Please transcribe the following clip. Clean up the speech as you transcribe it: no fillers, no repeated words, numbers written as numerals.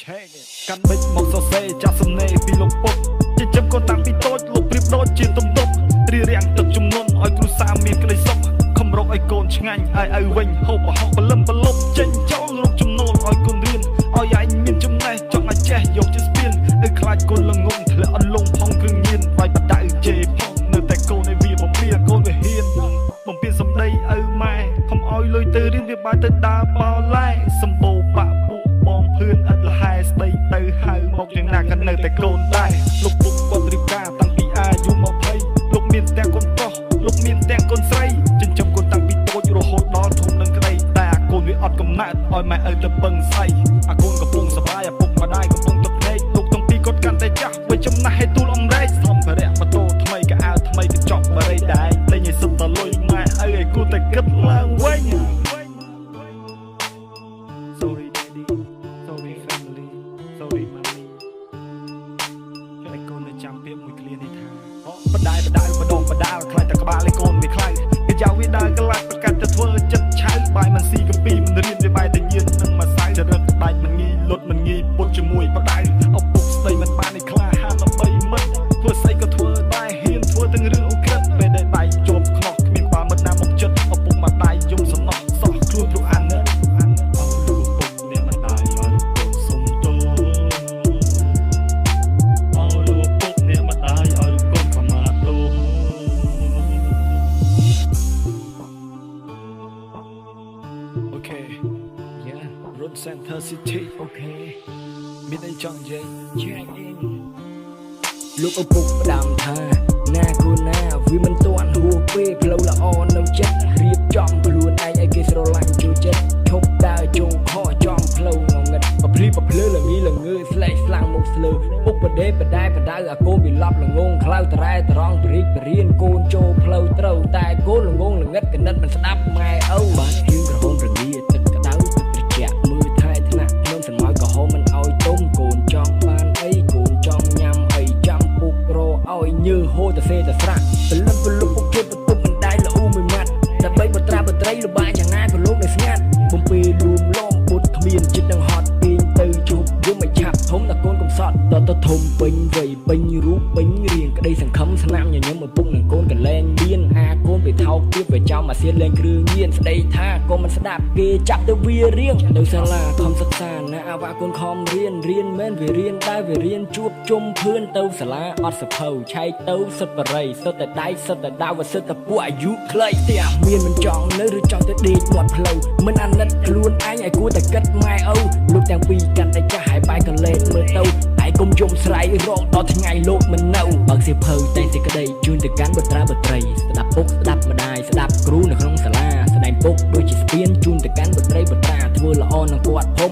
កាន់បិចមកសរសេរចាស់សំណេរពីលោកពុកចិញ្ចឹមកូនតាំងពីតូចលោកប្រៀបដូចជាទំនប់រៀបរៀងទឹកជំនន់ឲ្យគ្រួសារមានក្តីសុខខំរកឲ្យកូនឆ្ងាញ់ឲ្យឪវិញហូបបរហុកបលឹមបលប់ចេញចូលរកចំណូលឲ្យកូនរៀនឲ្យឯងមានចំណេះចង់ឲ្យចេះយកជាស្ពានឲ្យខ្លាចកូនល្ងងធ្លាក់អន្លង់ផងគ្រឿងញៀនបាយបដៅជេរផងនៅតែកូនឲ្យវាបំពេញកូនវាហ៊ានបំពេញសម្ដីឪម៉ែខំឲ្យលុយទៅរៀនវាបាយទៅដើរបោឡែសម្បូរបាក់ពួកបងភឿនឥតលហែស្ដីទៅហៅមកយ៉ាងណាក៏នៅតែកូនដែរលោកពុកគាត់រៀបការតាំងពីអាយុ20លោកមានទាំងកូនប្រុសលោកមានទាំងកូនស្រីចិញ្ចឹមកូនតាំងពីតូចរហូតដល់ធំនឹងក្តីតែអាកូនវាអត់កំណត់ឲ្យម៉ែឪទៅពឹងស្អីអាកូនកំពុងសប្បាយអាពុកម្ដាយកំពុងទឹកភ្នែកលោកទាំងពីរគាត់កាន់តែចាស់វាចំណាស់ឲ្យទូលអំរែកសម្ភារៈម៉ូតូថ្មីក៏អាវថ្មីក៏ចប់បារីដែរតែញ៉ៃសុំតលុយម៉ែឪឲ្យគូតែគិតឡើងវិញSorry daddy Sorry family Sorry mommy ហើយកូននៅចាំពាក្យមួយឃ្លានេះថាបដាយបដាយបដងបដាលខ្លាចតែក្បាលឲ្យកូនវាខ្លាំងគេយ៉ាវវាដើរក្លាច់ប្រកាសទៅធ្វើចិត្តឆៅបាយមិនស៊ីកំពីមិនរៀនវាបាយតែញៀននឹងមួយសៅចរិតដាច់មិនងាយលុតមិនងាយពុតជាមួយបដៅឪពុកស្ដីមិនបានឲ្យក្លាហានដើម្បីមិត្តធ្វើស្អីក៏ធ្វើដែរហ៊ានធ្វើទាំងរឿងអូក្រិតពេលដែលដៃជាប់ខ្នោះគ្មានความមិត្តណាមកចិត្តឪពុកម្ដាយយំសំណោះសោះខ្លួនព្រោះអាណិតCenter City អូខេមានអីចង់និយាយជាឯងលោកឪពុកផ្ដាំថាណាគូណាវាមិនទាន់ហួសពេលផ្លូវល្អនៅចិត្តរៀបចំខ្លួនឯងឲ្យគេស្រឡាញ់ជួយចិត្តឈប់ដើរជុំខកចំផ្លូវងងឹតបភ្លីបភ្លើល្ងីល្ងើស្លេកស្លាំងមុខស្លើពុកបដេបដែបដៅអាកូនវាឡប់ល្ងងខ្លៅតរ៉ែត្រង់បរិចបរៀនកូនចូលផ្លូវត្រូវតែកូនល្ងងល្ងឹតកណិតមិនស្ដាប់ម៉ែឪបាទហៀងក្រហមរងាទឹកក្តៅទឹកត្រជាក់មើលថែថ្នាក់ខ្ញុំស្រមោចក៏ហូមមិនឲ្យទុំកូនចង់បានអីកូនចង់ញ៉ាំអីចាំពុករឲ្យញើហូតសេតស្រាក់ពលឹមពលុកពុកជិតបន្ទប់មិនដៃលអ៊ូមួយម៉ាត់ដើម្បីបត្រាបត្រីលបាយ៉ាងណាក៏លោកនៅស្ងាត់បំពេលួមលំពុតគ្មានចិត្តនឹងហត់ពេញទៅជប់យំមិនឆាប់ធំតែកូនកំសត់តទៅធំពេញវ័យពេញរូបពេញរៀងក្តីសង្ឃឹមស្នាមញញឹមឪពុកនឹងកូនកលែងមានអាកូនទៅថោកទៀតវាចំអាសៀនលេងគ្រឿងញៀនស្ដីថាកុំមិនស្ដាប់គេចាប់ទៅវារៀងនៅសាលាខំសិក្សាណាអាវ៉ាកូនខំរៀនមែនវារៀនតែវារៀនជួបជុំភឿនទៅសាលាអត់សភៅឆែកទៅសិតបរិយសិតតែដៃសិតតែដាវសិតតែពួកអាយុខ្លីផ្ទះមានមិនចង់នៅឬចង់ទៅដេកមាត់ផ្លូវមិនអាណិតខ្លួនឯងឲ្យគួរតែគិតម៉ែឪលោកទាំងពីរកាន់តែចាស់ហើយបែកកលេសមើលទៅហើយកុំយំស្រែករងដល់ថ្ងៃលោកមិននៅបើសៀវភៅតែសេចក្តីជូនទៅកាន់បុត្រាបុត្រីស្ដាប់ពុកស្ដាប់ម្ដាយស្ដាប់គ្រូនៅក្នុងសាលាស្ដែងពុកដូចជាស្ពានជូនទៅកាន់បុត្រីបុត្រាធ្វើល្អនឹងគាត់ភព